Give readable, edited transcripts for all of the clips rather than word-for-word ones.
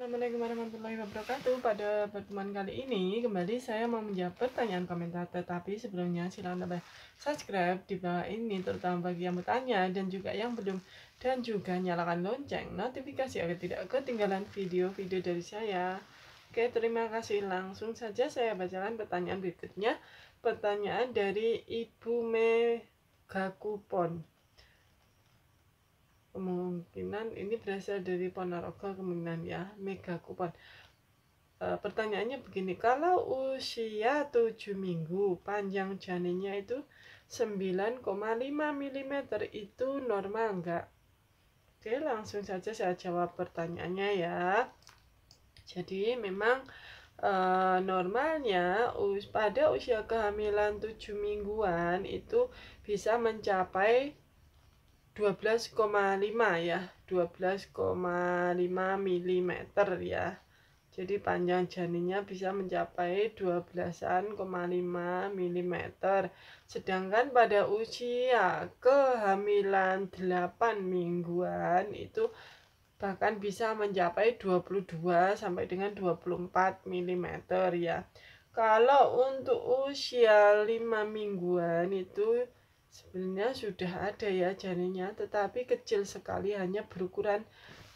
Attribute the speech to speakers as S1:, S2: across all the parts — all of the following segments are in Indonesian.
S1: Assalamualaikum warahmatullahi wabarakatuh. Pada pertemuan kali ini kembali saya mau menjawab pertanyaan komentar, tetapi sebelumnya silahkan subscribe di bawah ini, terutama bagi yang bertanya dan juga yang belum, dan juga nyalakan lonceng notifikasi agar tidak ketinggalan video-video dari saya. Oke, terima kasih. Langsung saja saya bacakan pertanyaan berikutnya. Pertanyaan dari Ibu Megakupon. Kemungkinan ini berasal dari Ponorogo, kemungkinan ya, Megakupon. Pertanyaannya begini, kalau usia 7 minggu panjang janinnya itu 9,5 mm itu normal enggak? Oke, langsung saja saya jawab pertanyaannya ya. Jadi memang normalnya pada usia kehamilan 7 mingguan itu bisa mencapai 12,5 ya, 12,5 mm ya. Jadi panjang janinnya bisa mencapai 12,5 mm. Sedangkan pada usia kehamilan 8 mingguan itu bahkan bisa mencapai 22 sampai dengan 24 mm ya. Kalau untuk usia 5 mingguan itu sebenarnya sudah ada ya janinnya, tetapi kecil sekali, hanya berukuran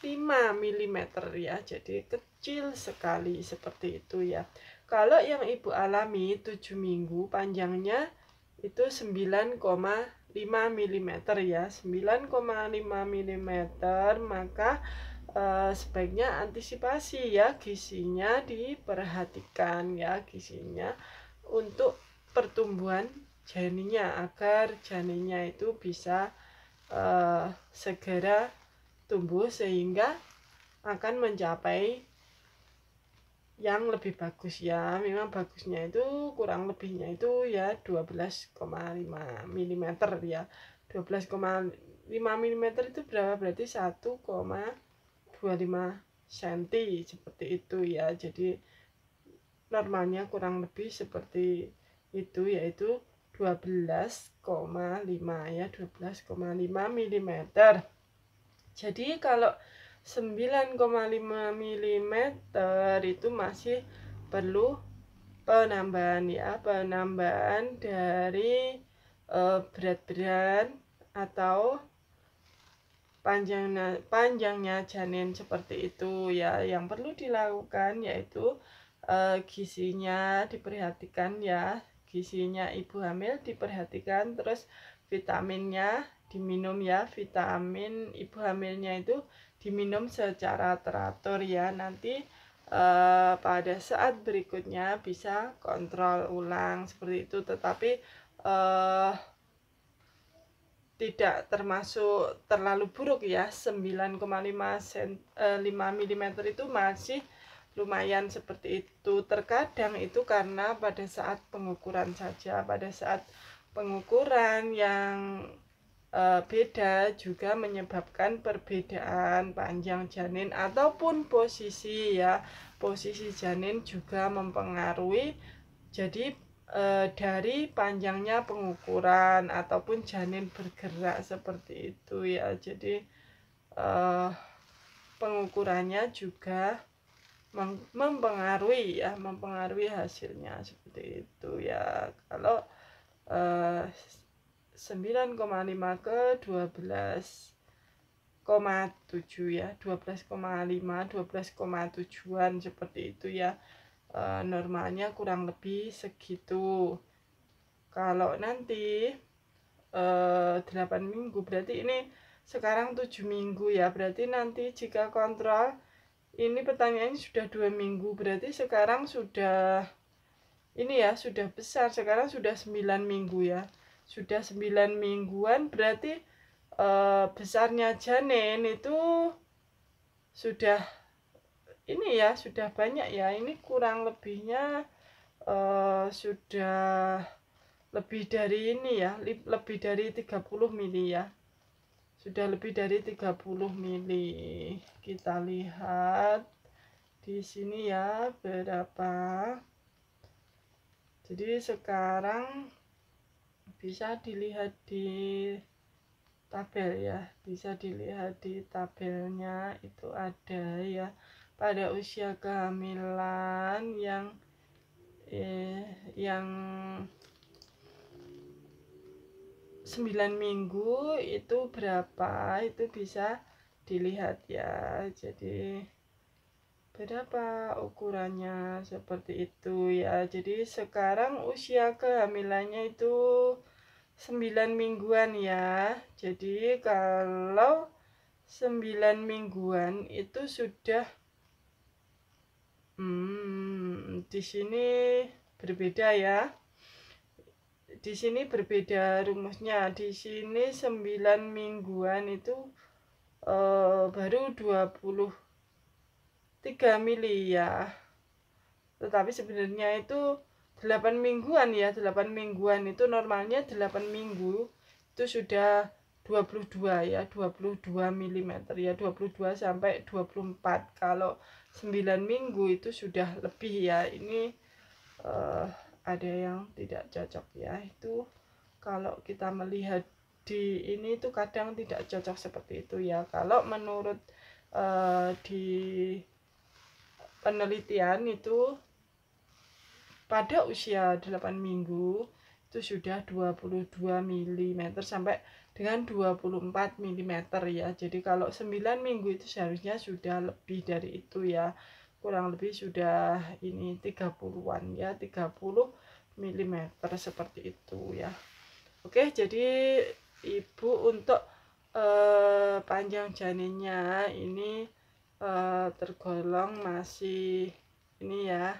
S1: 5 mm ya, jadi kecil sekali seperti itu ya. Kalau yang ibu alami 7 minggu panjangnya itu 9,5 mm ya, 9,5 mm, maka sebaiknya antisipasi ya, gizinya diperhatikan ya, gizinya untuk pertumbuhan janinnya, agar janinnya itu bisa segera tumbuh sehingga akan mencapai yang lebih bagus ya. Memang bagusnya itu kurang lebihnya itu ya 12,5 mm ya. 12,5 mm itu berapa? Berarti 1,25 cm seperti itu ya. Jadi normalnya kurang lebih seperti itu, yaitu 12,5 ya, 12,5 mm. Jadi kalau 9,5 mm itu masih perlu penambahan ya, penambahan dari berat badan atau panjangnya janin seperti itu ya. Yang perlu dilakukan yaitu gizinya diperhatikan ya, gizinya ibu hamil diperhatikan, terus vitaminnya diminum ya, vitamin ibu hamilnya itu diminum secara teratur ya. Nanti pada saat berikutnya bisa kontrol ulang seperti itu, tetapi tidak termasuk terlalu buruk ya. 9,5 mm itu masih lumayan seperti itu. Terkadang itu karena pada saat pengukuran saja, pada saat pengukuran yang beda juga menyebabkan perbedaan panjang janin ataupun posisi ya. Posisi janin juga mempengaruhi. Jadi dari panjangnya pengukuran ataupun janin bergerak seperti itu ya. Jadi pengukurannya juga mempengaruhi ya, mempengaruhi hasilnya seperti itu ya. Kalau 9,5 ke 12,7 ya, 12,5 12,7an seperti itu ya. Normalnya kurang lebih segitu. Kalau nanti 8 minggu berarti ini sekarang 7 minggu ya, berarti nanti jika kontrol ini pertanyaannya sudah 2 minggu, berarti sekarang sudah ini ya, sudah besar, sekarang sudah 9 minggu ya, sudah 9 mingguan, berarti besarnya janin itu sudah ini ya, sudah banyak ya. Ini kurang lebihnya sudah lebih dari ini ya, lebih dari 30 mili ya, sudah lebih dari 30 mili. Kita lihat di sini ya berapa. Jadi sekarang bisa dilihat di tabel ya, bisa dilihat di tabelnya itu ada ya, pada usia kehamilan yang 9 minggu itu berapa, itu bisa dilihat ya. Jadi berapa ukurannya seperti itu ya. Jadi sekarang usia kehamilannya itu 9 mingguan ya. Jadi kalau 9 mingguan itu sudah di sini berbeda ya. Di sini berbeda rumusnya. Di sini 9 mingguan itu baru 23 mili ya. Tetapi sebenarnya itu 8 mingguan ya. 8 mingguan itu normalnya 8 minggu itu sudah 22 ya, 22 mm ya, 22 sampai 24. Kalau 9 minggu itu sudah lebih ya. Ini ada yang tidak cocok ya. Itu kalau kita melihat di ini itu kadang tidak cocok seperti itu ya. Kalau menurut di penelitian itu pada usia 8 minggu itu sudah 22 mm sampai dengan 24 mm ya. Jadi kalau 9 minggu itu seharusnya sudah lebih dari itu ya. Kurang lebih sudah ini 30-an ya, 30 mm seperti itu ya. Oke, jadi ibu untuk panjang janinnya ini tergolong masih ini ya,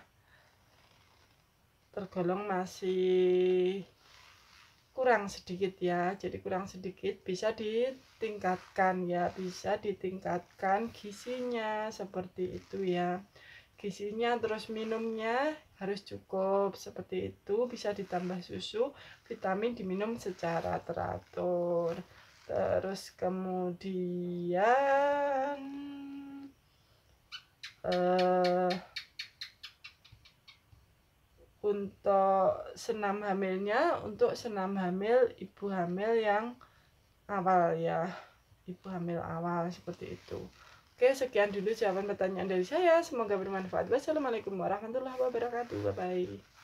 S1: tergolong masih kurang sedikit ya. Jadi kurang sedikit, bisa ditingkatkan ya, bisa ditingkatkan gizinya seperti itu ya. Gizinya terus minumnya harus cukup seperti itu, bisa ditambah susu, vitamin diminum secara teratur. Terus kemudian untuk senam hamilnya, untuk senam hamil ibu hamil yang awal ya, ibu hamil awal seperti itu. Oke, sekian dulu jawaban pertanyaan dari saya. Semoga bermanfaat. Wassalamualaikum warahmatullahi wabarakatuh. Bye bye.